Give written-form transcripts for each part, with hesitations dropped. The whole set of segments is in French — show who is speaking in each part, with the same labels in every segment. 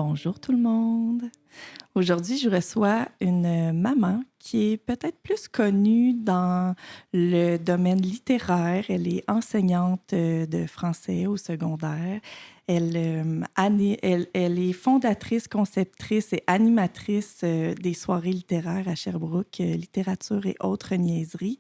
Speaker 1: Bonjour tout le monde. Aujourd'hui, je reçois une maman qui est peut-être plus connue dans le domaine littéraire. Elle est enseignante de français au secondaire. Elle est fondatrice, conceptrice et animatrice des soirées littéraires à Sherbrooke, littérature et autres niaiseries.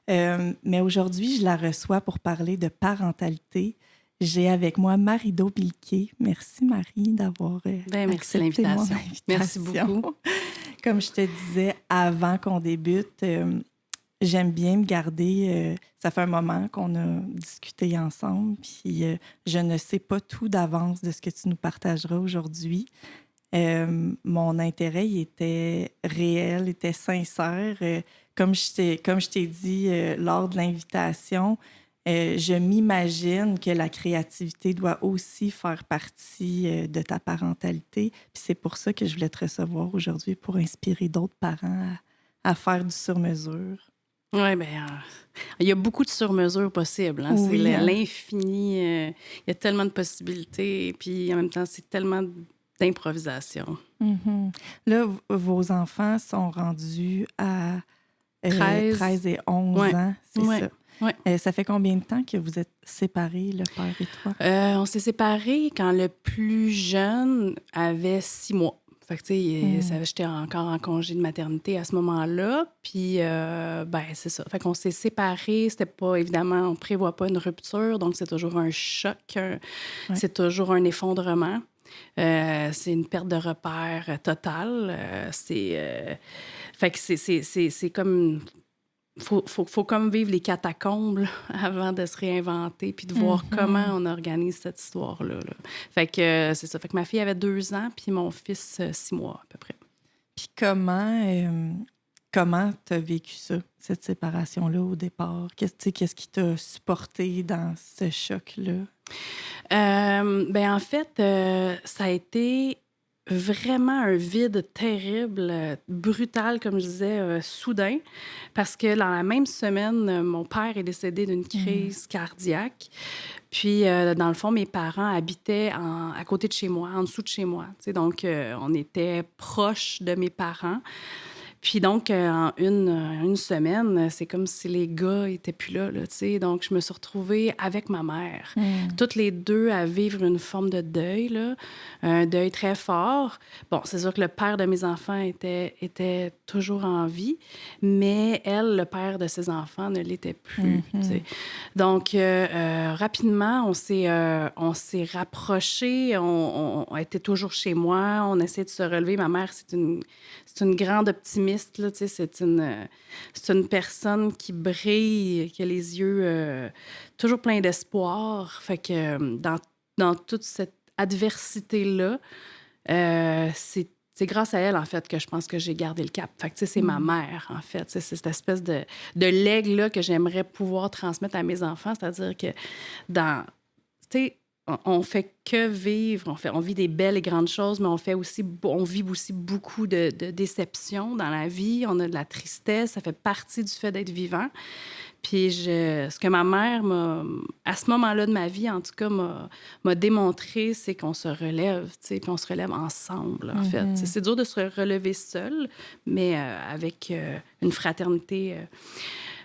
Speaker 1: Mais aujourd'hui, je la reçois pour parler de parentalité. J'ai avec moi Marie-Do Bilquet. Merci, Marie, d'avoir
Speaker 2: Merci
Speaker 1: accepté mon
Speaker 2: l'invitation.
Speaker 1: invitation.
Speaker 2: Merci beaucoup.
Speaker 1: Comme je te disais avant qu'on débute, j'aime bien me garder. Ça fait un moment qu'on a discuté ensemble, puis je ne sais pas tout d'avance de ce que tu nous partageras aujourd'hui. Mon intérêt il était réel, était sincère. Comme je t'ai dit lors de l'invitation, je m'imagine que la créativité doit aussi faire partie de ta parentalité. Puis c'est pour ça que je voulais te recevoir aujourd'hui pour inspirer d'autres parents à faire du sur-mesure.
Speaker 2: Oui, il y a beaucoup de sur-mesure possibles. Hein?
Speaker 1: Oui,
Speaker 2: C'est
Speaker 1: hein?
Speaker 2: l'infini. Il y a tellement de possibilités. Et puis, en même temps, c'est tellement d'improvisation.
Speaker 1: Mm-hmm. Là, vos enfants sont rendus à 13 et 11
Speaker 2: ouais.
Speaker 1: ans, c'est
Speaker 2: Ouais.
Speaker 1: ça.
Speaker 2: Ouais.
Speaker 1: Ça fait combien de temps que vous êtes séparés, le père et toi?
Speaker 2: On s'est séparés quand le plus jeune avait 6 mois. Fait que, tu sais, j'étais encore en congé de maternité à ce moment-là. Puis, c'est ça. Fait qu'on s'est séparés. C'était pas, évidemment, on prévoit pas une rupture. Donc, c'est toujours un choc. C'est toujours un effondrement. C'est une perte de repère totale. Fait que c'est comme... Faut comme vivre les catacombes là, avant de se réinventer puis de voir comment on organise cette histoire-là. Là. Fait que c'est ça. Fait que ma fille avait 2 ans puis mon fils 6 mois à peu près.
Speaker 1: Puis comment t'as vécu ça, cette séparation-là au départ? Qu'est-ce qui t'a supporté dans ce choc-là?
Speaker 2: En fait, ça a été vraiment un vide terrible, brutal, comme je disais, soudain, parce que dans la même semaine, mon père est décédé d'une crise cardiaque. Puis, dans le fond, mes parents habitaient à côté de chez moi, en dessous de chez moi. Donc, on était proches de mes parents. Puis donc, en une semaine, c'est comme si les gars étaient plus là, tu sais. Donc, je me suis retrouvée avec ma mère, toutes les deux à vivre une forme de deuil, là, un deuil très fort. Bon, c'est sûr que le père de mes enfants était toujours en vie, mais elle, le père de ses enfants, ne l'était plus, tu sais. Donc, rapidement, on s'est rapprochés, on était toujours chez moi, on essayait de se relever. Ma mère, c'est une grande optimiste. Là, c'est une personne qui brille, qui a les yeux toujours pleins d'espoir. Fait que dans toute cette adversité-là, c'est grâce à elle, en fait, que je pense que j'ai gardé le cap. Fait que, c'est ma mère, en fait. C'est cette espèce de legs-là que j'aimerais pouvoir transmettre à mes enfants. C'est-à-dire que on fait que vivre, on vit des belles et grandes choses, mais on vit aussi beaucoup de déceptions dans la vie. On a de la tristesse, ça fait partie du fait d'être vivant. Puis ce que ma mère à ce moment-là de ma vie, en tout cas, m'a démontré, c'est qu'on se relève, puis on se relève ensemble, en fait. C'est dur de se relever seul, mais avec une fraternité.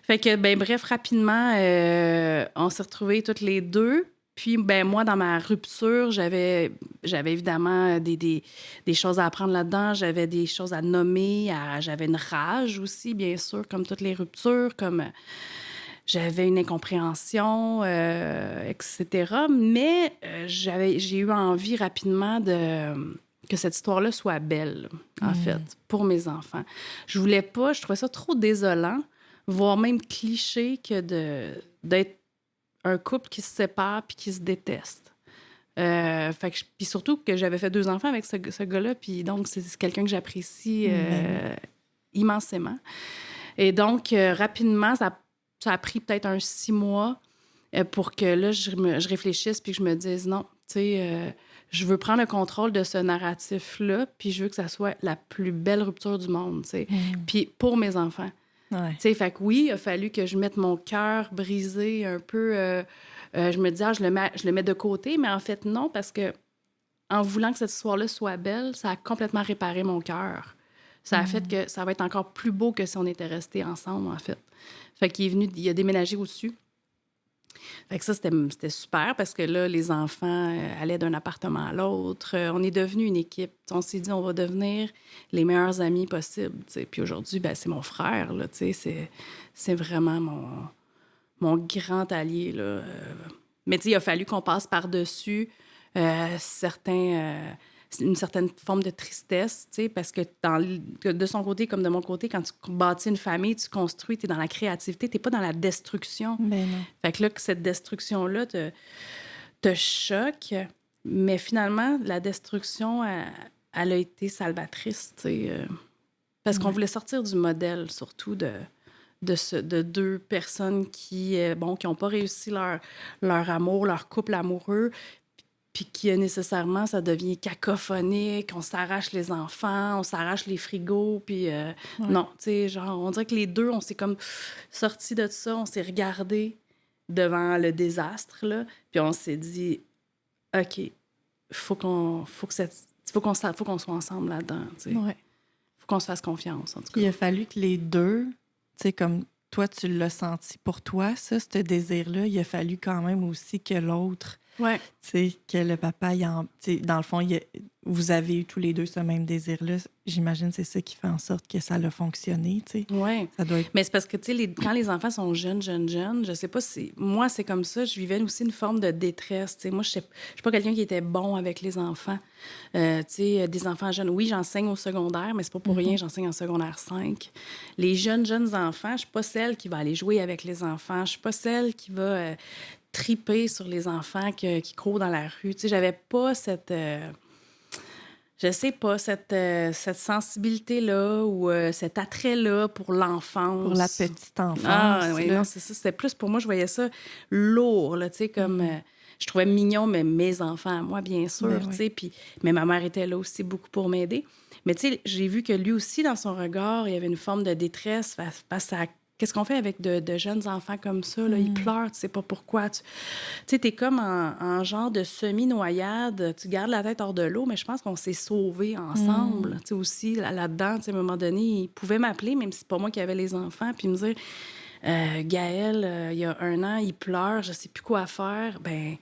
Speaker 2: Fait que, bref, rapidement, on s'est retrouvés toutes les deux. Puis, moi, dans ma rupture, j'avais évidemment des choses à apprendre là-dedans. J'avais des choses à nommer. J'avais une rage aussi, bien sûr, comme toutes les ruptures, comme j'avais une incompréhension, etc. Mais j'ai eu envie rapidement que cette histoire-là soit belle, en fait, pour mes enfants. Je voulais pas, je trouvais ça trop désolant, voire même cliché que d'être un couple qui se sépare puis qui se déteste. Puis surtout que j'avais fait 2 enfants avec ce gars-là, puis donc c'est quelqu'un que j'apprécie immensément. Et donc, rapidement, ça a pris peut-être 6 mois pour que là, je réfléchisse puis que je me dise non, tu sais, je veux prendre le contrôle de ce narratif-là, puis je veux que ça soit la plus belle rupture du monde, tu sais. Puis pour mes enfants.
Speaker 1: Ouais.
Speaker 2: Tu sais, fait que oui, il a fallu que je mette mon cœur brisé un peu. Je me disais, je le mets de côté, mais en fait, non, parce que en voulant que cette histoire-là soit belle, ça a complètement réparé mon cœur. Ça a fait que ça va être encore plus beau que si on était restés ensemble, en fait. Fait qu'il est venu, il a déménagé au-dessus. Fait que ça, c'était super parce que là, les enfants allaient d'un appartement à l'autre. On est devenus une équipe. On s'est dit, on va devenir les meilleurs amis possibles. T'sais. Puis aujourd'hui, ben, c'est mon frère. Là, c'est vraiment mon grand allié. Là. Mais il a fallu qu'on passe par-dessus une certaine forme de tristesse, parce que de son côté comme de mon côté, quand tu bâtis une famille, tu construis, tu es dans la créativité, tu n'es pas dans la destruction.
Speaker 1: Ben non.
Speaker 2: Fait que là, cette destruction-là te choque, mais finalement, la destruction, elle a été salvatrice, parce qu'on voulait sortir du modèle, surtout de deux personnes qui n'ont pas réussi leur amour, leur couple amoureux, puis que nécessairement, ça devient cacophonique, on s'arrache les enfants, on s'arrache les frigos, puis non, tu sais, genre, on dirait que les deux, on s'est comme sortis de ça, on s'est regardés devant le désastre, là, puis on s'est dit, OK, faut qu'on soit ensemble là-dedans, tu sais.
Speaker 1: Ouais.
Speaker 2: Faut qu'on se fasse confiance, en tout cas.
Speaker 1: Il a fallu que les deux, tu sais, comme toi, tu l'as senti pour toi, ça, ce désir-là, il a fallu quand même aussi que l'autre,
Speaker 2: Ouais.
Speaker 1: tu sais, que le papa, dans le fond, vous avez eu tous les deux ce même désir-là. J'imagine que c'est ça qui fait en sorte que ça a fonctionné, tu sais.
Speaker 2: Oui.
Speaker 1: Ça doit être...
Speaker 2: Mais c'est parce que, tu sais, quand les enfants sont jeunes, je sais pas si... Moi, c'est comme ça. Je vivais aussi une forme de détresse, tu sais. Moi, je suis pas quelqu'un qui était bon avec les enfants. Tu sais, des enfants jeunes. Oui, j'enseigne au secondaire, mais c'est pas pour rien, j'enseigne en secondaire 5. Les jeunes enfants, je suis pas celle qui va aller jouer avec les enfants. Je suis pas celle qui va triper sur les enfants qui courent dans la rue. Tu sais, j'avais pas cette... je sais pas, cette sensibilité-là ou cet attrait-là pour l'enfance.
Speaker 1: Pour la petite enfance.
Speaker 2: Ah, oui, non, c'est ça. C'était plus pour moi, je voyais ça lourd, là, tu sais, comme... je trouvais mignon, mais mes enfants, moi, bien sûr,
Speaker 1: Ben
Speaker 2: tu sais. Mais ma mère était là aussi beaucoup pour m'aider. Mais, tu sais, j'ai vu que lui aussi, dans son regard, il y avait une forme de détresse face à... Qu'est-ce qu'on fait avec de jeunes enfants comme ça? Là? Ils pleurent, tu sais pas pourquoi. Tu sais, t'es comme en genre de semi-noyade. Tu gardes la tête hors de l'eau, mais je pense qu'on s'est sauvés ensemble. Tu sais, aussi, là-dedans, tu sais, à un moment donné, il pouvait m'appeler, même si c'est pas moi qui avais les enfants, puis me dire Gaël, il y a 1 an, il pleure, je sais plus quoi faire. Ben,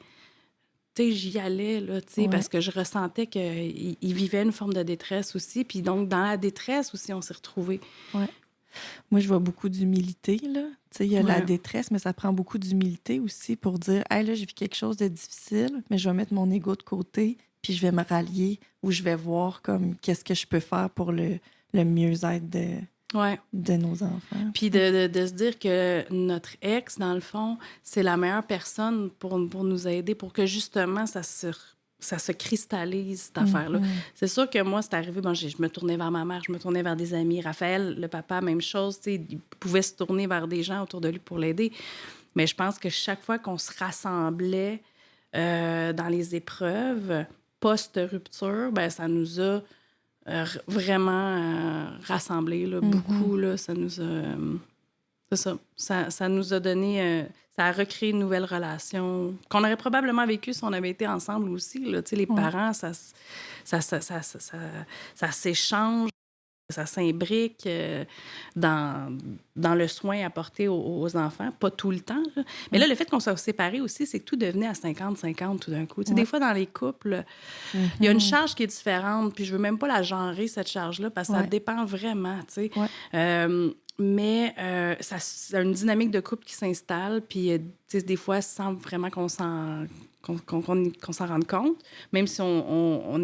Speaker 2: tu sais, j'y allais, là, tu sais, parce que je ressentais qu'il vivait une forme de détresse aussi. Puis donc, dans la détresse aussi, on s'est retrouvés.
Speaker 1: Ouais. Moi, je vois beaucoup d'humilité, là. Tu sais, il y a la détresse, mais ça prend beaucoup d'humilité aussi pour dire « Hey, là, je vis quelque chose de difficile, mais je vais mettre mon ego de côté, puis je vais me rallier ou je vais voir comme qu'est-ce que je peux faire pour le mieux-être de nos enfants. »
Speaker 2: Puis de se dire que notre ex, dans le fond, c'est la meilleure personne pour nous aider, pour que justement ça se cristallise, cette affaire-là. C'est sûr que moi, c'est arrivé, je me tournais vers ma mère, je me tournais vers des amis. Raphaël, le papa, même chose, tu sais, il pouvait se tourner vers des gens autour de lui pour l'aider. Mais je pense que chaque fois qu'on se rassemblait dans les épreuves post-rupture, ben ça nous a vraiment rassemblés, là, beaucoup, là, ça nous a... c'est ça. Ça nous a donné... ça a recréé une nouvelle relation qu'on aurait probablement vécue si on avait été ensemble aussi. Là. Tu sais, les parents, ça s'échange, ça s'imbrique dans le soin apporté aux enfants. Pas tout le temps. Là. Mais là, le fait qu'on soit séparés aussi, c'est que tout devenait à 50-50 tout d'un coup. Tu sais, des fois, dans les couples, il y a une charge qui est différente. Puis je veux même pas la genrer, cette charge-là, parce que ça dépend vraiment. Tu sais. Mais ça a une dynamique de couple qui s'installe, puis des fois, sans vraiment qu'on s'en rende compte, même si on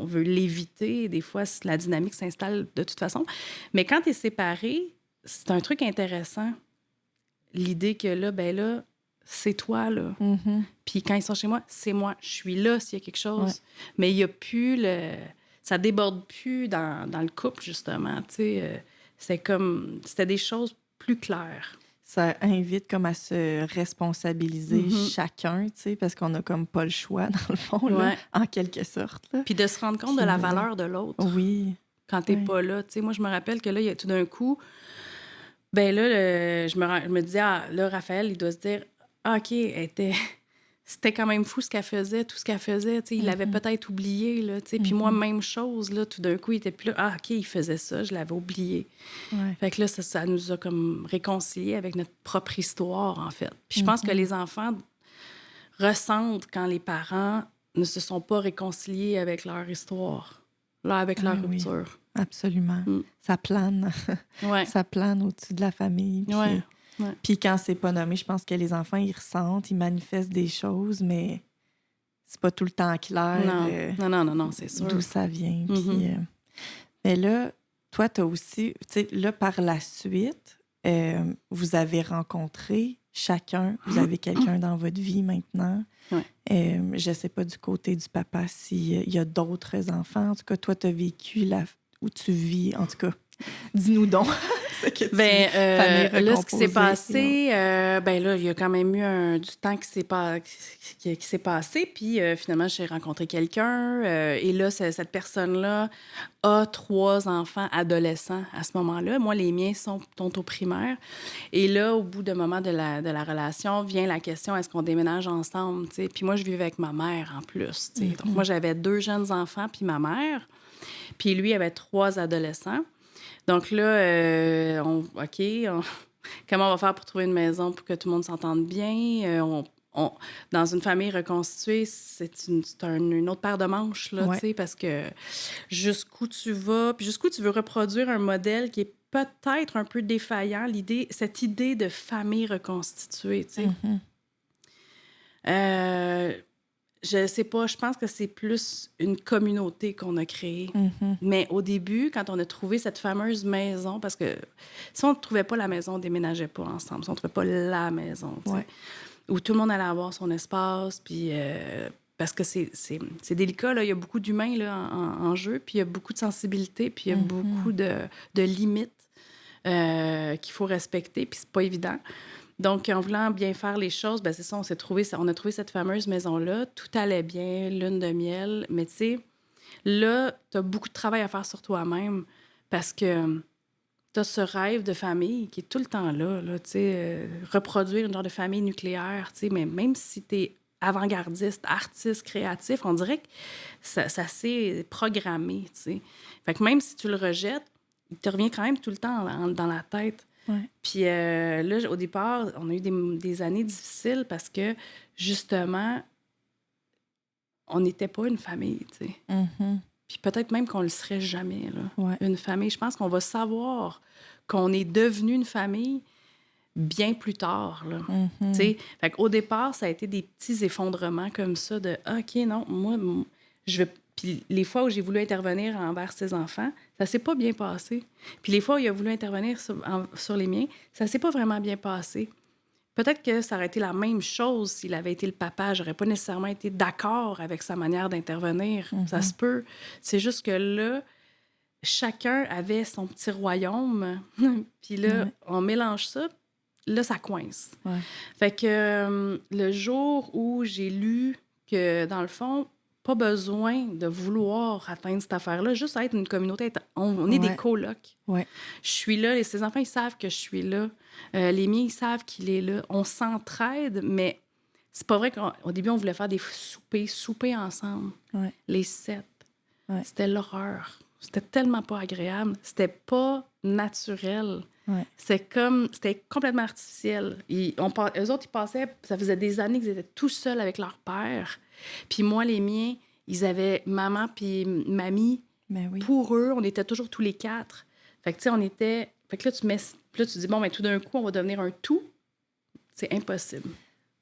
Speaker 2: veut l'éviter, des fois, la dynamique s'installe de toute façon. Mais quand tu es séparé, c'est un truc intéressant. L'idée que là, c'est toi, là. Puis quand ils sont chez moi, c'est moi. Je suis là s'il y a quelque chose. Mais il n'y a plus ça déborde plus dans le couple, justement. C'était des choses plus claires.
Speaker 1: Ça invite comme à se responsabiliser chacun, tu sais, parce qu'on n'a comme pas le choix, dans le fond, là, en quelque sorte. Là.
Speaker 2: Puis de se rendre compte de la valeur de l'autre.
Speaker 1: Oui.
Speaker 2: Quand t'es pas là. Tu sais, moi, je me rappelle que là, il y a tout d'un coup, ben là, je me disais, là, Raphaël, il doit se dire, OK, c'était quand même fou ce qu'elle faisait, tout ce qu'elle faisait. Il l'avait peut-être oublié. Là, puis moi, même chose. Là, tout d'un coup, il était plus là. Ah, OK, il faisait ça, je l'avais oublié.
Speaker 1: Ouais.
Speaker 2: Fait que là, ça nous a comme réconciliés avec notre propre histoire, en fait. Puis je pense que les enfants ressentent quand les parents ne se sont pas réconciliés avec leur histoire, là, avec leur rupture.
Speaker 1: Oui, absolument. Ça plane.
Speaker 2: Ouais.
Speaker 1: Ça plane au-dessus de la famille. Puis,
Speaker 2: Ouais.
Speaker 1: Puis quand c'est pas nommé, je pense que les enfants, ils ressentent, ils manifestent des choses, mais c'est pas tout le temps clair.
Speaker 2: Non, c'est sûr.
Speaker 1: D'où ça vient. Puis, mais là, toi, t'as aussi, tu sais, là, par la suite, vous avez rencontré chacun, vous avez quelqu'un dans votre vie maintenant.
Speaker 2: Ouais.
Speaker 1: Je sais pas du côté du papa s'il y a d'autres enfants. En tout cas, toi, t'as vécu où tu vis, en tout cas. Dis-nous donc.
Speaker 2: Là, ce qui s'est passé, là, il y a quand même eu du temps qui s'est passé. Puis finalement, j'ai rencontré quelqu'un. Et là, cette personne-là a 3 enfants adolescents à ce moment-là. Moi, les miens sont au primaire. Et là, au bout d'un moment de la relation, vient la question, est-ce qu'on déménage ensemble? T'sais? Puis moi, je vivais avec ma mère en plus. Donc moi, j'avais 2 jeunes enfants puis ma mère. Puis lui avait 3 adolescents. Donc là, comment on va faire pour trouver une maison pour que tout le monde s'entende bien? Dans une famille reconstituée, c'est une autre paire de manches, là, tu sais, parce que jusqu'où tu vas, puis jusqu'où tu veux reproduire un modèle qui est peut-être un peu défaillant, cette idée de famille reconstituée, tu sais. Je sais pas, je pense que c'est plus une communauté qu'on a créée. Mais au début, quand on a trouvé cette fameuse maison, parce que si on ne trouvait pas la maison, on ne déménageait pas ensemble. Si on ne trouvait pas la maison, où tout le monde allait avoir son espace, puis parce que c'est délicat, là. Il y a beaucoup d'humains là, en jeu, puis il y a beaucoup de sensibilité, puis il y a beaucoup de limites qu'il faut respecter, puis c'est pas évident. Donc, en voulant bien faire les choses, c'est ça, on a trouvé cette fameuse maison-là. Tout allait bien, lune de miel. Mais tu sais, là, tu as beaucoup de travail à faire sur toi-même parce que tu as ce rêve de famille qui est tout le temps là tu sais, reproduire une genre de famille nucléaire, tu sais, mais même si tu es avant-gardiste, artiste, créatif, on dirait que ça s'est programmé, tu sais. Fait que même si tu le rejettes, il te revient quand même tout le temps dans la tête. Puis là, au départ, on a eu des années difficiles parce que, justement, on n'était pas une famille, tu sais. Puis peut-être même qu'on le serait jamais, là, une famille. Je pense qu'on va savoir qu'on est devenu une famille bien plus tard, là. Tu sais, fait qu'au départ, ça a été des petits effondrements comme ça de « OK, non, moi, je vais... » Puis les fois où j'ai voulu intervenir envers ses enfants, ça s'est pas bien passé. Puis les fois où il a voulu intervenir sur les miens, ça s'est pas vraiment bien passé. Peut-être que ça aurait été la même chose s'il avait été le papa. J'aurais pas nécessairement été d'accord avec sa manière d'intervenir. Ça se peut. C'est juste que là, chacun avait son petit royaume. Puis là, on mélange ça. Là, ça coince. Fait que le jour où j'ai lu que, dans le fond, pas besoin de vouloir atteindre cette affaire-là, juste être une communauté. On est des colocs. Je suis là, et ces enfants, ils savent que je suis là. Les miens, ils savent qu'il est là. On s'entraide, mais c'est pas vrai qu'au début, on voulait faire des souper ensemble. Les 7. C'était l'horreur. C'était tellement pas agréable. C'était pas naturel. C'était complètement artificiel. Eux autres, ils passaient, ça faisait des années qu'ils étaient tout seuls avec leur père. Puis moi, les miens, ils avaient maman puis mamie. Pour eux, on était toujours tous les 4. Fait que, tu sais, on était... Fait que là, tu dis, bon, tout d'un coup, on va devenir un tout. C'est impossible.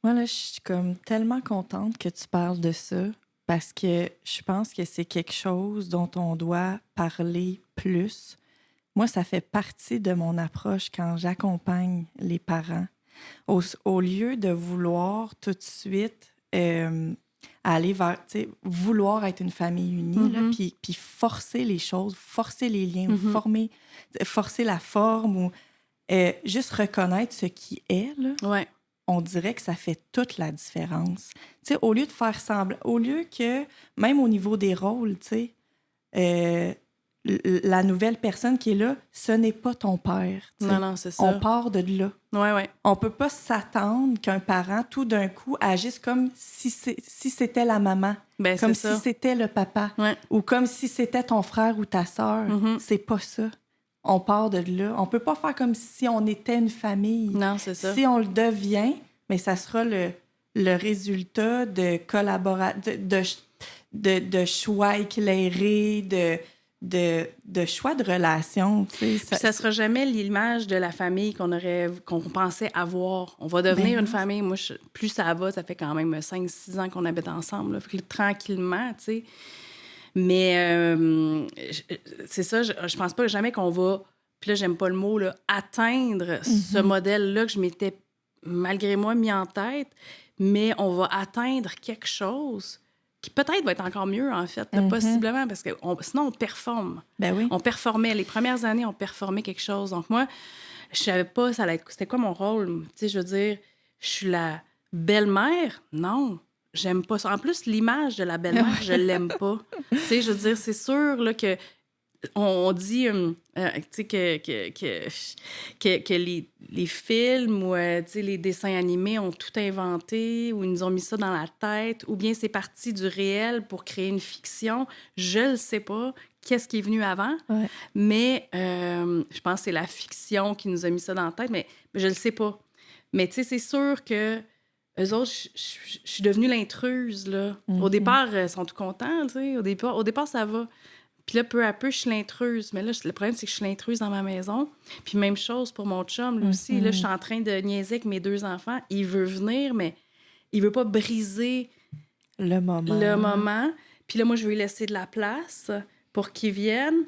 Speaker 1: Moi, là, je suis comme tellement contente que tu parles de ça parce que je pense que c'est quelque chose dont on doit parler plus. Moi, ça fait partie de mon approche quand j'accompagne les parents. Au lieu de vouloir tout de suite aller vers, tu sais, vouloir être une famille unie, là, puis forcer les choses, forcer les liens, forcer la forme, ou juste reconnaître ce qui est, là, on dirait que ça fait toute la différence. Tu sais, au lieu de faire semblant, au lieu que, même au niveau des rôles, tu sais, la nouvelle personne qui est là, ce n'est pas ton père. T'sais.
Speaker 2: Non, c'est ça.
Speaker 1: On part de là.
Speaker 2: Ouais.
Speaker 1: On peut pas s'attendre qu'un parent, tout d'un coup, agisse comme si c'était la maman,
Speaker 2: Ben,
Speaker 1: comme
Speaker 2: c'est ça.
Speaker 1: si c'était le papa, ou comme si c'était ton frère ou ta sœur. C'est pas ça. On part de là. On peut pas faire comme si on était une famille.
Speaker 2: Non, c'est ça.
Speaker 1: Si on le devient, mais ça sera le résultat de de choix éclairés, de choix de relations.
Speaker 2: Puis ça sera jamais l'image de la famille qu'on pensait avoir. On va devenir une famille. Moi, plus ça va, ça fait quand même 5-6 ans qu'on habite ensemble. Là. Fait que, tranquillement, tu sais. Mais c'est ça, je pense pas jamais qu'on va, puis là, j'aime pas le mot, là, atteindre ce modèle-là que je m'étais, malgré moi, mis en tête, mais on va atteindre quelque chose qui peut-être va être encore mieux, en fait, là, possiblement, parce que sinon, on performe.
Speaker 1: Ben oui.
Speaker 2: On performait. Les premières années, on performait quelque chose. Donc moi, je savais pas c'était quoi mon rôle. Tu sais, je veux dire, je suis la belle-mère? Non. J'aime pas ça. En plus, l'image de la belle-mère, je l'aime pas. Tu sais, je veux dire, c'est sûr là, que on dit tu sais, que les films ou tu sais, les dessins animés ont tout inventé ou ils nous ont mis ça dans la tête ou bien c'est parti du réel pour créer une fiction. Je le sais pas. Qu'est-ce qui est venu avant?
Speaker 1: Ouais.
Speaker 2: Mais je pense que c'est la fiction qui nous a mis ça dans la tête, mais je le sais pas. Mais tu sais, c'est sûr que eux autres, je suis devenue l'intruse, là. Au départ, ils sont tout contents, tu sais. Au départ, ça va. Puis là, peu à peu, je suis l'intruse. Mais là, le problème, c'est que je suis l'intruse dans ma maison. Puis même chose pour mon chum, lui aussi. Là, je suis en train de niaiser avec mes 2 enfants. Il veut venir, mais il veut pas briser
Speaker 1: le moment.
Speaker 2: Puis là, moi, je veux lui laisser de la place pour qu'il vienne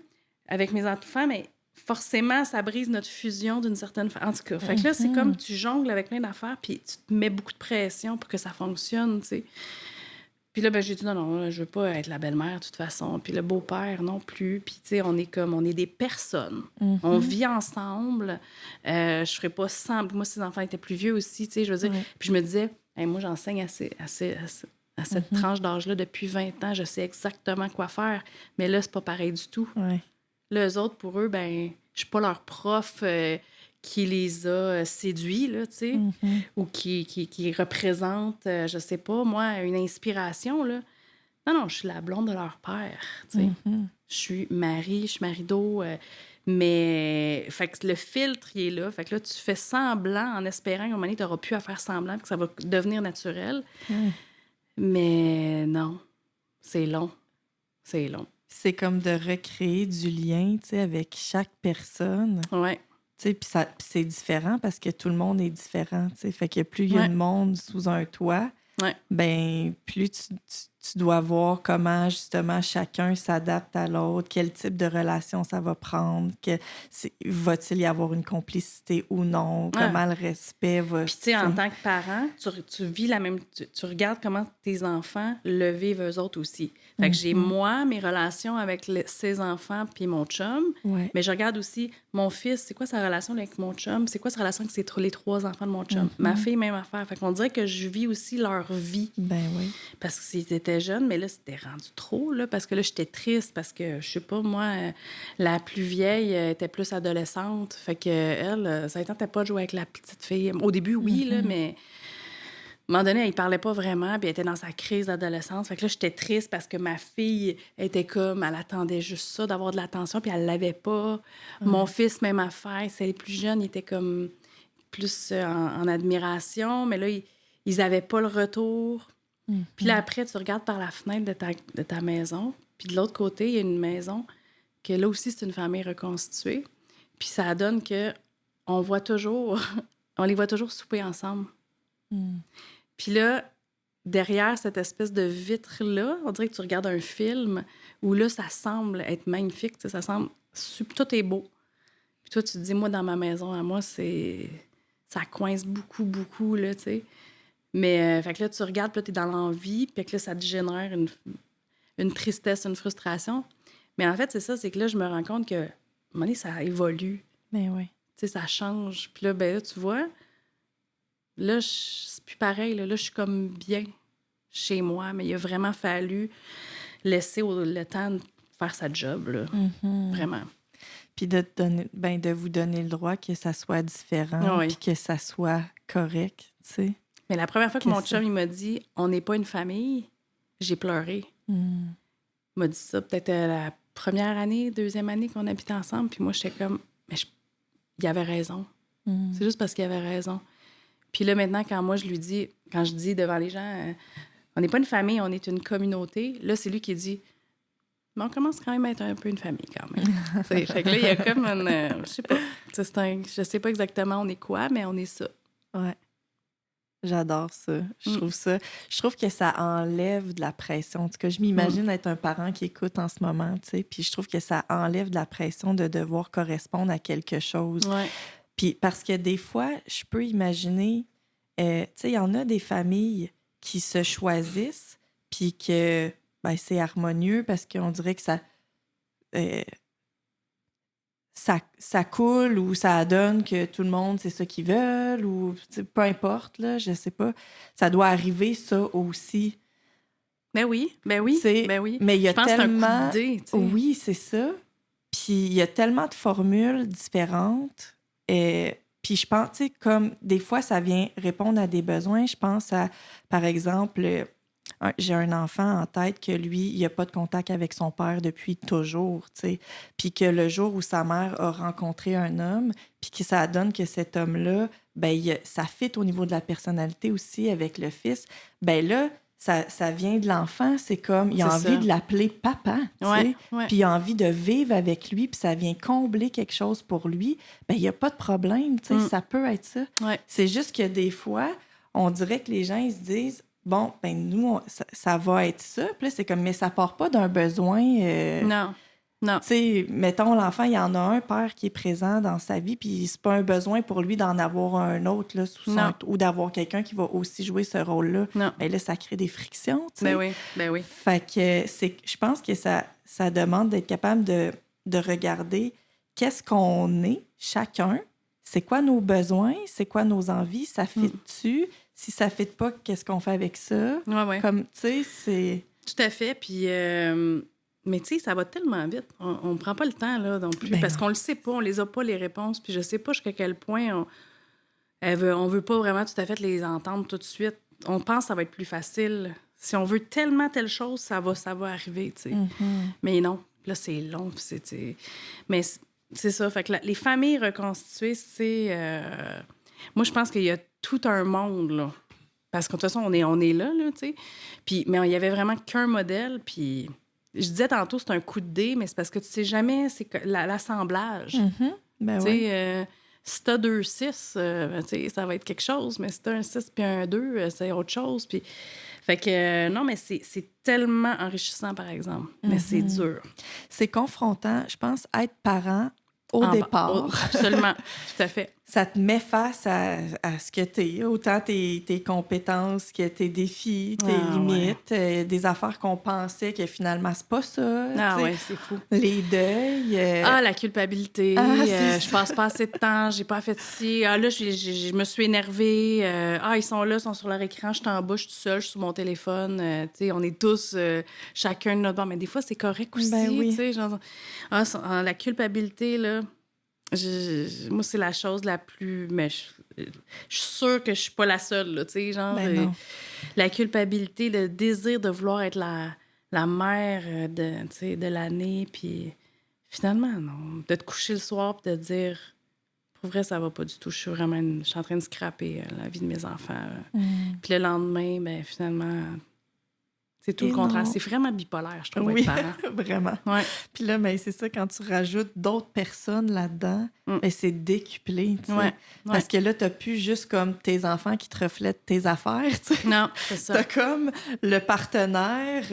Speaker 2: avec mes enfants, mais forcément, ça brise notre fusion d'une certaine façon. En tout cas, fait que là, c'est comme tu jongles avec plein d'affaires, puis tu te mets beaucoup de pression pour que ça fonctionne, tu sais. Puis là, ben, j'ai dit non, je veux pas être la belle-mère de toute façon. Puis le beau-père non plus. Puis tu sais, on est des personnes. On vit ensemble. Je ferais pas semblant. Moi, ces enfants étaient plus vieux aussi, tu sais, je veux dire. Puis je me disais, hey, moi, j'enseigne à cette tranche d'âge-là depuis 20 ans. Je sais exactement quoi faire. Mais là, c'est pas pareil du tout.
Speaker 1: Ouais.
Speaker 2: Là, eux autres, pour eux, ben, je suis pas leur prof qui les a séduits, là, tu sais, ou qui représente, je sais pas, moi, une inspiration, là. Non, je suis la blonde de leur père, tu sais. Je suis marido, mais... Fait que le filtre, il est là. Fait que là, tu fais semblant en espérant qu'à un moment donné, tu n'auras plus à faire semblant, que ça va devenir naturel. Mais non, c'est long. C'est long.
Speaker 1: C'est comme de recréer du lien, tu sais, avec chaque personne.
Speaker 2: Ouais.
Speaker 1: Puis c'est différent parce que tout le monde est différent. T'sais. Fait que plus il y a de monde sous un toit, ben plus tu dois voir comment justement chacun s'adapte à l'autre, quel type de relation ça va prendre, va-t-il y avoir une complicité ou non, comment le respect va...
Speaker 2: Puis tu sais, en tant que parent, tu vis la même... Tu regardes comment tes enfants le vivent eux autres aussi. Fait que j'ai, moi, mes relations avec ses enfants puis mon chum, mais je regarde aussi mon fils, c'est quoi sa relation avec mon chum, c'est quoi sa relation avec les 3 enfants de mon chum. Ma fille, même affaire. Fait qu'on dirait que je vis aussi leur vie.
Speaker 1: Ben oui.
Speaker 2: Parce que s'ils étaient jeunes, mais là, c'était rendu trop, là, parce que là, j'étais triste, parce que, je sais pas, moi, la plus vieille était plus adolescente. Fait que elle, ça ne tentait pas de jouer avec la petite fille. Au début, oui, là, mais... À un moment donné, elle ne parlait pas vraiment, puis elle était dans sa crise d'adolescence. Fait que là, j'étais triste parce que ma fille était comme... Elle attendait juste ça, d'avoir de l'attention, puis elle ne l'avait pas. Mon fils, même affaire. C'est les plus jeunes, ils étaient comme plus en admiration, mais là, ils n'avaient pas le retour. Puis là, après, tu regardes par la fenêtre de ta maison, puis de l'autre côté, il y a une maison que là aussi, c'est une famille reconstituée. Puis ça donne que on les voit toujours souper ensemble. Puis là, derrière cette espèce de vitre-là, on dirait que tu regardes un film où là, ça semble être magnifique, tu sais, ça semble... Tout est beau. Puis toi, tu te dis, moi, dans ma maison, à moi, ça coince beaucoup, beaucoup, là, tu sais. Mais, fait que là, tu regardes, puis là, t'es dans l'envie, puis que là, ça te génère une tristesse, une frustration. Mais en fait, c'est ça, c'est que là, je me rends compte que, à un moment donné, ça évolue.
Speaker 1: Ben oui.
Speaker 2: Tu sais, ça change. Puis là, ben là, tu vois, là, c'est plus pareil. Là, je suis comme bien chez moi, mais il a vraiment fallu laisser le temps de faire sa job, là.
Speaker 1: Mhm.
Speaker 2: Vraiment.
Speaker 1: Puis de vous donner le droit que ça soit différent,
Speaker 2: Oui.
Speaker 1: puis que ça soit correct, tu sais.
Speaker 2: Mais la première fois que
Speaker 1: Que
Speaker 2: mon
Speaker 1: ça.
Speaker 2: chum, il m'a dit « On n'est pas une famille », j'ai pleuré.
Speaker 1: Mm.
Speaker 2: Il m'a dit ça peut-être la première année, deuxième année qu'on habitait ensemble. Puis moi, j'étais comme « Mais il avait raison.
Speaker 1: Mm.
Speaker 2: C'est juste parce qu'il avait raison. » Puis là, maintenant, quand je dis devant les gens On n'est pas une famille, on est une communauté », là, c'est lui qui dit « Mais on commence quand même à être un peu une famille, quand même. » Fait que là, il y a comme je sais pas. Je sais pas exactement on est quoi, mais on est ça.
Speaker 1: Ouais. J'adore ça. Je trouve que ça enlève de la pression. En tout cas, je m'imagine être un parent qui écoute en ce moment, tu sais, puis je trouve que ça enlève de la pression de devoir correspondre à quelque chose.
Speaker 2: Ouais.
Speaker 1: Puis parce que des fois, je peux imaginer, tu sais, il y en a des familles qui se choisissent, puis que ben, c'est harmonieux parce qu'on dirait que euh, ça coule ou ça donne que tout le monde, c'est ça qu'ils veulent ou peu importe, là, je sais pas. Ça doit arriver, ça aussi.
Speaker 2: Ben oui.
Speaker 1: Ben oui. Mais il y a
Speaker 2: Je pense
Speaker 1: tellement...
Speaker 2: que c'est un coup d'idée, tu sais.
Speaker 1: Oui, c'est ça. Puis il y a tellement de formules différentes. Puis je pense, tu sais, comme des fois, ça vient répondre à des besoins. Je pense à, par exemple... j'ai un enfant en tête que lui, il n'a pas de contact avec son père depuis toujours, tu sais. Puis que le jour où sa mère a rencontré un homme, puis que ça donne que cet homme-là, ben ça fit au niveau de la personnalité aussi avec le fils, ben là, ça vient de l'enfant. C'est comme, il a envie de l'appeler papa, tu sais. Puis il a envie de vivre avec lui, puis ça vient combler quelque chose pour lui. Ben il n'y a pas de problème, tu sais, ça peut être ça.
Speaker 2: Ouais.
Speaker 1: C'est juste que des fois, on dirait que les gens, ils se disent... Bon, ben nous, ça va être ça. Puis là, c'est comme, mais ça part pas d'un besoin.
Speaker 2: Non.
Speaker 1: Tu sais, mettons, l'enfant, il y en a un père qui est présent dans sa vie, puis c'est pas un besoin pour lui d'en avoir un autre, là, ou d'avoir quelqu'un qui va aussi jouer ce rôle-là.
Speaker 2: Non.
Speaker 1: Ben là, ça crée des frictions, tu sais.
Speaker 2: Ben oui.
Speaker 1: Fait que je pense que ça demande d'être capable de regarder qu'est-ce qu'on est, chacun, c'est quoi nos besoins, c'est quoi nos envies, ça fit-tu? Si ça ne fit pas, qu'est-ce qu'on fait avec ça?
Speaker 2: Ouais.
Speaker 1: Comme, tu sais, c'est...
Speaker 2: Tout à fait. Puis, mais tu sais, ça va tellement vite. On ne prend pas le temps, là, non plus.
Speaker 1: Ben
Speaker 2: parce
Speaker 1: non.
Speaker 2: qu'on le sait pas, on les a pas, les réponses. Puis je sais pas jusqu'à quel point on veut pas vraiment tout à fait les entendre tout de suite. On pense que ça va être plus facile. Si on veut tellement telle chose, ça va arriver, tu sais. Mais non. Là, c'est long. Mais c'est ça. Fait que les familles reconstituées, c'est... Moi, je pense qu'il y a tout un monde, là. Parce que de toute façon, on est là, tu sais. Puis, mais il y avait vraiment qu'un modèle. Puis, je disais tantôt, c'est un coup de dé, mais c'est parce que tu sais jamais, c'est l'assemblage.
Speaker 1: Ben
Speaker 2: tu
Speaker 1: oui.
Speaker 2: sais, si t'as 2 6, tu sais, ça va être quelque chose. Mais si t'as un 6 puis un 2, c'est autre chose. Puis, fait que, non, mais c'est tellement enrichissant, par exemple. Mais c'est dur.
Speaker 1: C'est confrontant. Je pense être parent au départ.
Speaker 2: Absolument, tout à fait.
Speaker 1: Ça te met face à ce que t'es, autant tes compétences que tes défis, tes limites, des affaires qu'on pensait que finalement, c'est pas ça.
Speaker 2: Ah ouais, c'est fou.
Speaker 1: Les deuils.
Speaker 2: La culpabilité. Je passe pas assez de temps, j'ai pas fait ci. Là, je me suis énervée. Ils sont là, ils sont sur leur écran, je suis en bas, je suis toute seule, je suis sur mon téléphone. Tu sais, on est tous chacun de notre bord. Mais des fois, c'est correct aussi.
Speaker 1: Ben oui.
Speaker 2: Tu sais, genre, la culpabilité, là. Moi, c'est la chose la plus... Mais je suis sûre que je suis pas la seule, là, tu sais, genre...
Speaker 1: non.
Speaker 2: La culpabilité, le désir de vouloir être la mère de l'année, puis finalement, non. De te coucher le soir et de te dire... Pour vrai, ça va pas du tout. Je suis en train de scraper la vie de mes enfants. Puis le lendemain, ben finalement... C'est tout le contraire. C'est vraiment bipolaire, je trouve, être parent.
Speaker 1: Vraiment.
Speaker 2: Ouais.
Speaker 1: Puis là, ben, c'est ça, quand tu rajoutes d'autres personnes là-dedans, ben, c'est décuplé, tu sais.
Speaker 2: Ouais.
Speaker 1: Parce que là, t'as plus juste comme tes enfants qui te reflètent tes affaires, tu sais.
Speaker 2: Non, c'est ça.
Speaker 1: T'as comme le partenaire,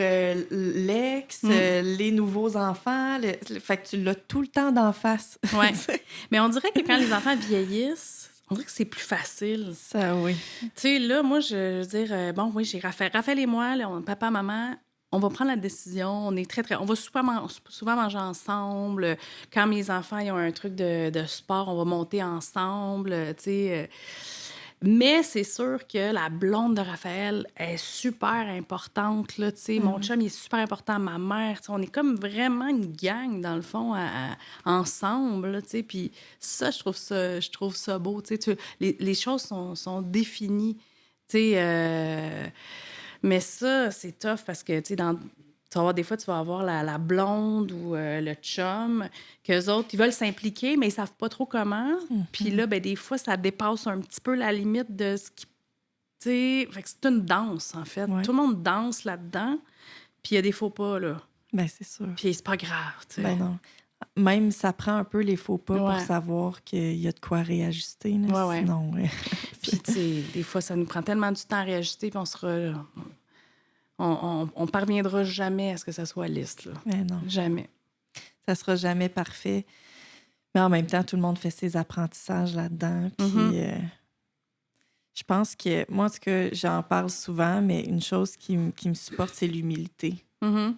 Speaker 1: l'ex, les nouveaux enfants. Fait que tu l'as tout le temps d'en face.
Speaker 2: Ouais. Mais on dirait que quand les enfants vieillissent, on dirait que c'est plus facile.
Speaker 1: Ça, oui.
Speaker 2: Tu sais, là, moi, je veux dire, j'ai Raphaël et moi, là, papa, maman, on va prendre la décision. On est on va souvent manger ensemble. Quand mes enfants ils ont un truc de sport, on va monter ensemble. Tu sais, Mais c'est sûr que la blonde de Raphaël est super importante, là, tu sais. Mon chum, il est super important, ma mère, tu sais. On est comme vraiment une gang, dans le fond, ensemble, là, tu sais. Puis ça, je trouve ça beau, tu sais. Les choses sont définies, tu sais. Mais ça, c'est tough parce que, tu sais, tu vas avoir, des fois, tu vas avoir la blonde ou le chum, qu'eux autres, ils veulent s'impliquer, mais ils savent pas trop comment. Puis là, ben des fois, ça dépasse un petit peu la limite de ce qui... Tu sais, fait que c'est une danse, en fait.
Speaker 1: Ouais.
Speaker 2: Tout le monde danse là-dedans, puis il y a des faux pas, là.
Speaker 1: Ben, c'est sûr.
Speaker 2: Puis c'est pas grave, tu sais.
Speaker 1: Ben non. Même ça prend un peu les faux pas pour
Speaker 2: Ouais.
Speaker 1: savoir qu'il y a de quoi réajuster. Là,
Speaker 2: Ouais.
Speaker 1: Sinon,
Speaker 2: Puis, tu sais, des fois, ça nous prend tellement du temps à réajuster, puis on parviendra jamais à ce que ça soit lisse, là.
Speaker 1: ben non.
Speaker 2: Jamais.
Speaker 1: Ça sera jamais parfait. Mais en même temps, tout le monde fait ses apprentissages là-dedans. Puis je pense que, moi, en tout cas, j'en parle souvent, mais une chose qui me supporte, c'est l'humilité dans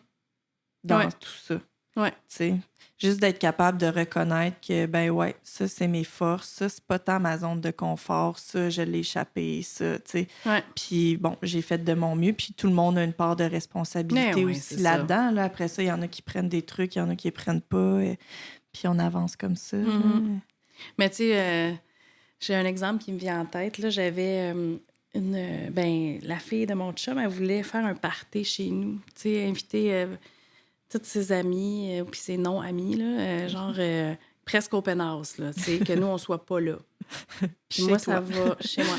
Speaker 2: Ouais.
Speaker 1: tout ça.
Speaker 2: Ouais.
Speaker 1: Tu sais, juste d'être capable de reconnaître que, ben ouais, ça, c'est mes forces. Ça, c'est pas tant ma zone de confort. Ça, je l'ai échappé. Ça, tu sais.
Speaker 2: Ouais.
Speaker 1: Puis bon, j'ai fait de mon mieux. Puis tout le monde a une part de responsabilité
Speaker 2: Mais oui,
Speaker 1: aussi
Speaker 2: c'est
Speaker 1: là-dedans. Là. Après ça, il y en a qui prennent des trucs, il y en a qui les prennent pas. Puis on avance comme ça. là.
Speaker 2: Mais tu sais, j'ai un exemple qui me vient en tête. Là, j'avais la fille de mon chum, elle voulait faire un party chez nous. Tu sais, inviter toutes ses amies, puis ses non-amis, là, presque open house, là, tu sais, que nous, on soit pas là. Puis moi, ça va chez moi.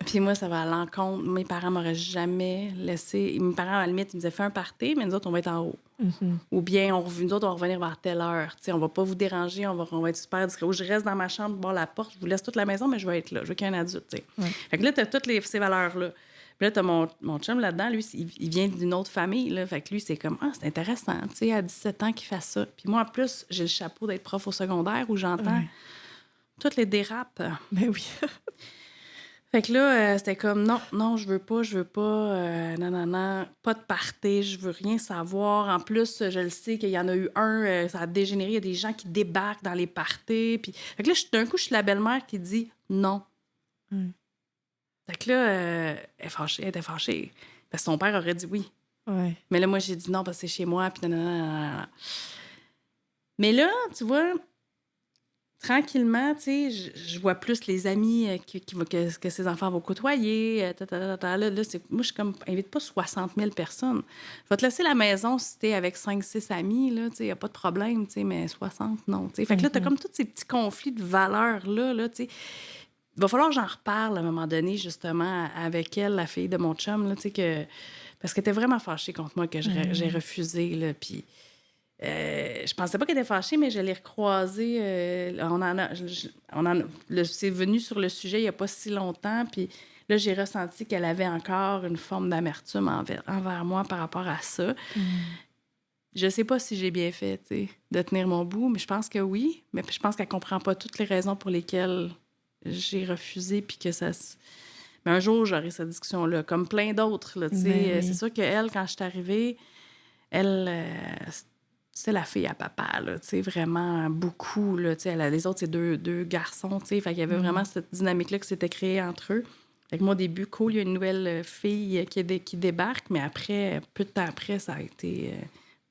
Speaker 2: Puis moi, ça va à l'encontre. Mes parents m'auraient jamais laissé. Mes parents, à la limite, ils me disaient, fais un party, mais nous autres, on va être en haut. Ou bien, nous autres, on va revenir vers telle heure. Tu sais, on va pas vous déranger, on va être super discret. Ou je reste dans ma chambre, bord la porte, je vous laisse toute la maison, mais je vais être là. Je veux qu'il y ait un adulte, tu sais. Fait que là, t'as toutes ces valeurs-là. Puis là, t'as mon chum là-dedans, lui, il vient d'une autre famille, là. Fait que lui, c'est comme, c'est intéressant, tu sais, à 17 ans qu'il fasse ça. Puis moi, en plus, j'ai le chapeau d'être prof au secondaire où j'entends toutes les dérapes.
Speaker 1: Ben oui.
Speaker 2: Fait que là, c'était comme, non, je veux pas, non, pas de party, je veux rien savoir. En plus, je le sais qu'il y en a eu un, ça a dégénéré, il y a des gens qui débarquent dans les parties. Puis... Fait que là, d'un coup, je suis la belle-mère qui dit non. Fait que là, elle était fâchée. Parce que son père aurait dit oui.
Speaker 1: Ouais.
Speaker 2: Mais là, moi, j'ai dit non, parce que c'est chez moi, puis nanana. Mais là, tu vois, tranquillement, tu sais, je vois plus les amis que ses enfants vont côtoyer. Là, moi, je suis comme, invite pas 60 000 personnes. Je vais te laisser la maison si t'es avec 5-6 amis, là, tu sais, y a pas de problème, tu sais, mais 60, non, tu sais. Fait que là, t'as comme tous ces petits conflits de valeurs-là, tu sais. Il va falloir que j'en reparle à un moment donné, justement, avec elle, la fille de mon chum, là, tu sais, parce qu'elle était vraiment fâchée contre moi que j'ai refusé, là, puis... je pensais pas qu'elle était fâchée, mais je l'ai recroisée. C'est venu sur le sujet il y a pas si longtemps, puis là, j'ai ressenti qu'elle avait encore une forme d'amertume envers moi par rapport à ça. Je sais pas si j'ai bien fait, tu sais, de tenir mon bout, mais je pense que oui. Mais je pense qu'elle comprend pas toutes les raisons pour lesquelles j'ai refusé, puis que ça... Mais un jour, j'aurai cette discussion-là, comme plein d'autres, là, tu sais. C'est sûr qu'elle, quand je suis arrivée, elle... c'est la fille à papa, là, tu sais, vraiment beaucoup, là, tu sais, les autres, c'est deux garçons, tu sais, fait qu'il y avait vraiment cette dynamique-là qui s'était créée entre eux. Fait que moi, au début, cool, il y a une nouvelle fille qui débarque, mais après, peu de temps après, ça a été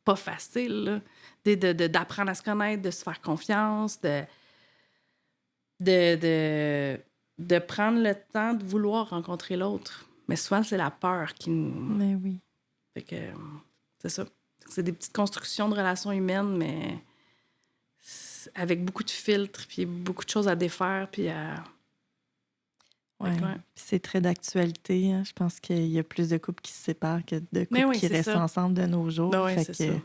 Speaker 2: pas facile, là, d'apprendre à se connaître, de se faire confiance, de prendre le temps de vouloir rencontrer l'autre. Mais souvent, c'est la peur qui nous...
Speaker 1: Mais oui.
Speaker 2: Fait que, c'est ça. C'est des petites constructions de relations humaines, mais avec beaucoup de filtres, puis beaucoup de choses à défaire, puis à...
Speaker 1: Ouais. Puis c'est très d'actualité. Hein. Je pense qu'il y a plus de couples qui se séparent que de couples qui restent ensemble de nos jours.
Speaker 2: Ben oui,
Speaker 1: fait
Speaker 2: c'est
Speaker 1: que
Speaker 2: ça.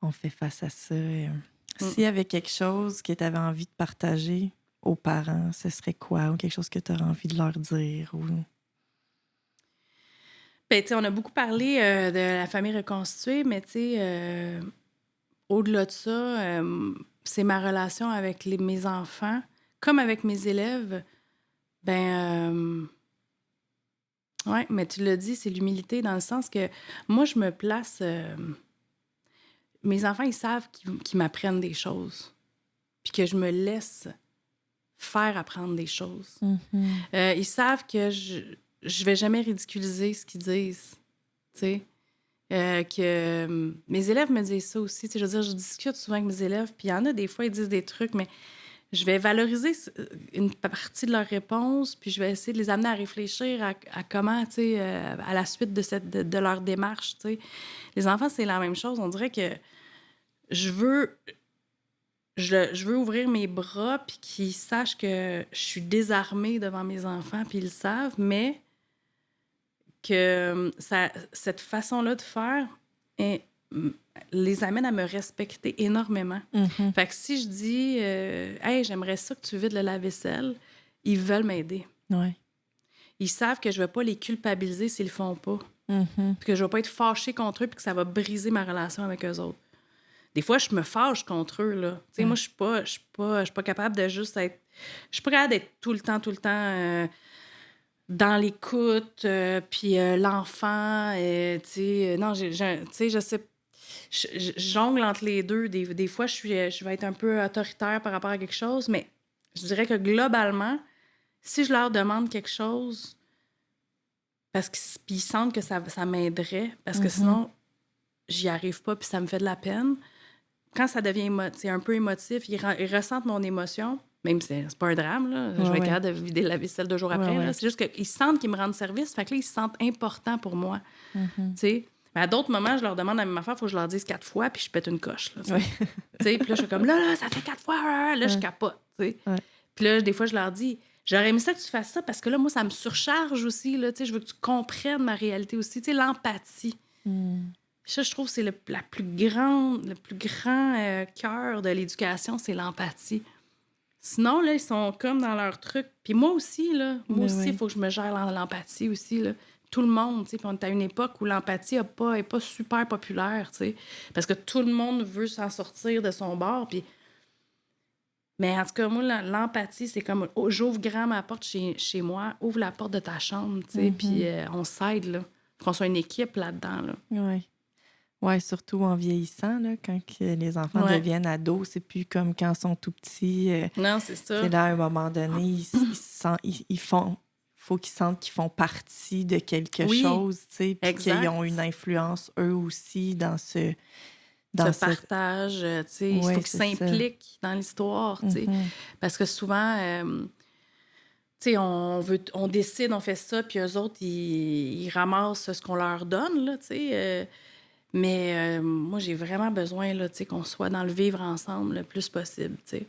Speaker 1: on fait face à ça. S'il y avait quelque chose que tu avais envie de partager aux parents, ce serait quoi? Ou quelque chose que tu aurais envie de leur dire? Ou...
Speaker 2: Ben, tu sais, on a beaucoup parlé de la famille reconstituée, mais tu sais, au-delà de ça, c'est ma relation avec mes enfants, comme avec mes élèves. Ben, ouais, mais tu l'as dit, c'est l'humilité dans le sens que moi, je me place... mes enfants, ils savent qu'ils m'apprennent des choses, puis que je me laisse faire apprendre des choses.
Speaker 1: Mhm.
Speaker 2: Ils savent que je vais jamais ridiculiser ce qu'ils disent, tu sais. Mes élèves me disent ça aussi. Tu sais, je veux dire, je discute souvent avec mes élèves, puis il y en a des fois, ils disent des trucs, mais je vais valoriser une partie de leurs réponses, puis je vais essayer de les amener à réfléchir à comment, tu sais, à la suite de leur démarche, tu sais. Les enfants, c'est la même chose. On dirait que je veux, je veux ouvrir mes bras, puis qu'ils sachent que je suis désarmée devant mes enfants, puis ils le savent, mais que cette façon-là de faire les amène à me respecter énormément.
Speaker 1: Mhm.
Speaker 2: Fait que si je dis Hey, j'aimerais ça que tu vides le lave-vaisselle, ils veulent m'aider.
Speaker 1: Ouais.
Speaker 2: Ils savent que je ne vais pas les culpabiliser s'ils le font pas.
Speaker 1: Mhm.
Speaker 2: Puis que je ne vais pas être fâchée contre eux puis que ça va briser ma relation avec eux autres. Des fois, je me fâche contre eux, là. Tu sais, moi, je suis pas capable de juste être... Je suis pas capable d'être tout le temps dans l'écoute, puis l'enfant, tu sais... non, tu sais, je sais... Je jongle entre les deux. Des fois, je vais être un peu autoritaire par rapport à quelque chose, mais je dirais que globalement, si je leur demande quelque chose, parce qu'ils sentent que ça m'aiderait, parce que sinon, j'y arrive pas, puis ça me fait de la peine. Quand ça devient un peu émotif, ils ressentent mon émotion, même si c'est pas un drame, là. Je vais être capable de vider la vaisselle 2 jours après. Là. C'est juste qu'ils sentent qu'ils me rendent service, fait que là, ils se sentent importants pour moi. Tu sais? Mais à d'autres moments, je leur demande la même affaire, il faut que je leur dise 4 fois, puis je pète une coche. Là, puis là, je suis comme, là, ça fait 4 fois, là, je capote. Puis là, des fois, je leur dis, j'aurais aimé ça que tu fasses ça, parce que là, moi, ça me surcharge aussi. Là, je veux que tu comprennes ma réalité aussi. Tu sais, l'empathie. Ça, je trouve que c'est le plus grand cœur de l'éducation, c'est l'empathie. Sinon, là, ils sont comme dans leur truc. Puis moi aussi, il faut que je me gère l'empathie aussi, là. Tout le monde, tu sais. Puis on est à une époque où l'empathie n'est pas super populaire, tu sais. Parce que tout le monde veut s'en sortir de son bord. Puis... Mais en tout cas, moi, l'empathie, c'est comme j'ouvre grand ma porte chez moi, ouvre la porte de ta chambre, tu sais. Puis on s'aide, là. Faut qu'on soit une équipe là-dedans, là.
Speaker 1: Oui. Oui, surtout en vieillissant, là, quand les enfants deviennent ados, c'est plus comme quand ils sont tout petits.
Speaker 2: Non, c'est ça.
Speaker 1: C'est là, à un moment donné, faut qu'ils sentent qu'ils font partie de quelque chose, tu sais, puis qu'ils ont une influence, eux aussi, dans ce
Speaker 2: partage, tu sais. Il faut qu'ils s'impliquent dans l'histoire, tu sais. Parce que souvent... tu sais, on décide, on fait ça, puis eux autres, ils ramassent ce qu'on leur donne, là, tu sais. Mais moi, j'ai vraiment besoin, là, tu sais, qu'on soit dans le vivre ensemble le plus possible, tu sais.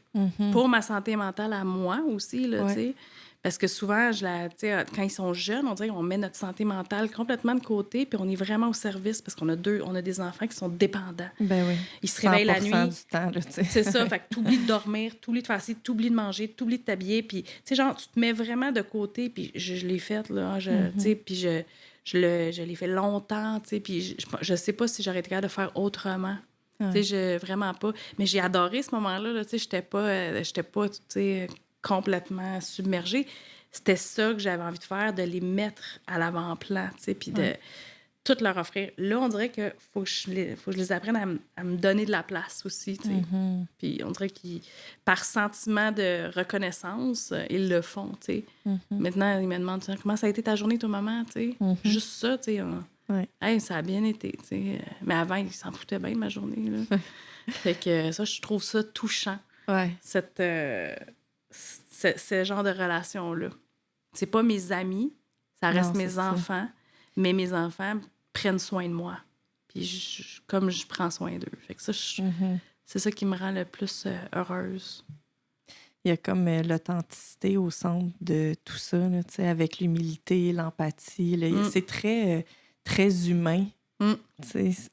Speaker 2: Pour ma santé mentale à moi aussi, là, tu sais. Parce que souvent, tu sais, quand ils sont jeunes, on dirait qu'on met notre santé mentale complètement de côté, puis on est vraiment au service parce qu'on a des enfants qui sont dépendants.
Speaker 1: Ben oui.
Speaker 2: Ils se réveillent la nuit.
Speaker 1: 100% du temps, là, tu sais.
Speaker 2: C'est ça, fait que t'oublies de dormir, t'oublies de faire ci, t'oublies de manger, t'oublies de t'habiller, puis, tu sais, genre, tu te mets vraiment de côté, puis je l'ai fait, là, tu sais, puis je l'ai fait longtemps, tu sais, puis je sais pas si j'aurais été capable de faire autrement. Tu sais, vraiment pas. Mais j'ai adoré ce moment-là, là, tu sais, j'étais pas, tu sais, complètement submergée. C'était ça que j'avais envie de faire, de les mettre à l'avant-plan, tu sais, puis de tout leur offrir. Là, on dirait qu'il faut que je les apprenne à me donner de la place aussi, tu sais. Puis on dirait qu'ils, par sentiment de reconnaissance, ils le font, tu sais. Maintenant, ils me demandent comment ça a été ta journée, toi, maman, tu sais. Juste ça, tu sais. Hey, ça a bien été, tu sais. Mais avant, ils s'en foutaient bien de ma journée, là. Fait que ça, je trouve ça touchant. Ce genre de relation-là. C'est pas mes amis, ça reste mes enfants, mais mes enfants prennent soin de moi. Puis comme je prends soin d'eux. Fait que ça, c'est ça qui me rend le plus heureuse.
Speaker 1: Il y a comme l'authenticité au centre de tout ça, là, avec l'humilité, l'empathie. Là, c'est très, très humain,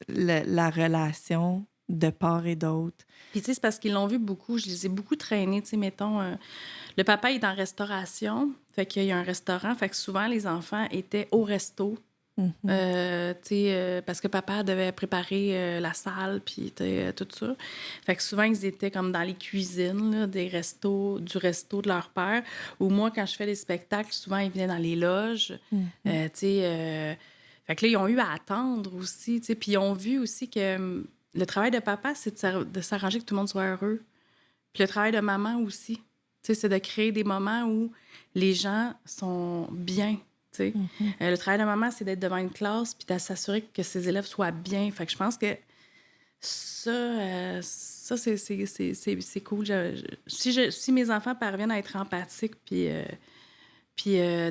Speaker 1: la relation de part et d'autre.
Speaker 2: Puis, tu sais, c'est parce qu'ils l'ont vu beaucoup. Je les ai beaucoup traînés. Tu sais, mettons, le papa est en restauration. Fait qu'il y a un restaurant. Fait que souvent, les enfants étaient au resto. Tu sais, parce que papa devait préparer la salle, puis tout ça. Fait que souvent, ils étaient comme dans les cuisines, là, du resto de leur père. Ou moi, quand je fais des spectacles, souvent, ils venaient dans les loges. Tu sais, fait que là, ils ont eu à attendre aussi. Tu sais, puis ils ont vu aussi que le travail de papa, c'est de s'arranger que tout le monde soit heureux. Puis le travail de maman aussi. Tu sais, c'est de créer des moments où les gens sont bien. Tu sais. Le travail de maman, c'est d'être devant une classe puis de s'assurer que ses élèves soient bien. Fait que je pense que ça, c'est cool. Si mes enfants parviennent à être empathiques puis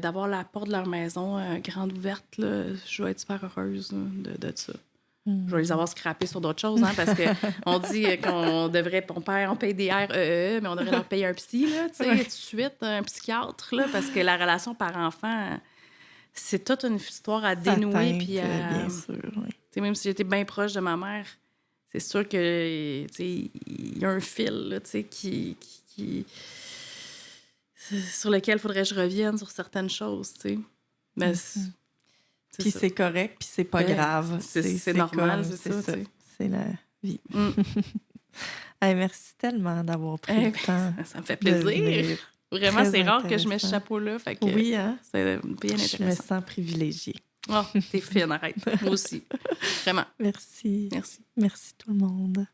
Speaker 2: d'avoir la porte de leur maison grande ouverte, là, je vais être super heureuse là, de ça. Je vais les avoir scrappés sur d'autres choses, hein, parce qu'on dit on paye des REE, mais on devrait leur payer un psy, là, tu sais, tout de suite, un psychiatre, là, parce que la relation par-enfant, c'est toute une histoire à dénouer. Puis
Speaker 1: bien sûr, oui.
Speaker 2: Tu sais, même si j'étais bien proche de ma mère, c'est sûr que, tu sais, il y a un fil, là, tu sais, qui sur lequel il faudrait que je revienne sur certaines choses, tu sais. Mais
Speaker 1: puis c'est correct, puis c'est pas grave.
Speaker 2: C'est normal, c'est ça.
Speaker 1: C'est la vie. Hey, merci tellement d'avoir pris le temps.
Speaker 2: Ça me fait plaisir. Vraiment, c'est rare que je mette ce chapeau-là. Fait que
Speaker 1: oui, hein?
Speaker 2: C'est bien intéressant.
Speaker 1: Je me sens privilégiée.
Speaker 2: Oh, t'es fine, arrête. Moi aussi. Vraiment.
Speaker 1: Merci.
Speaker 2: Merci.
Speaker 1: Merci tout le monde.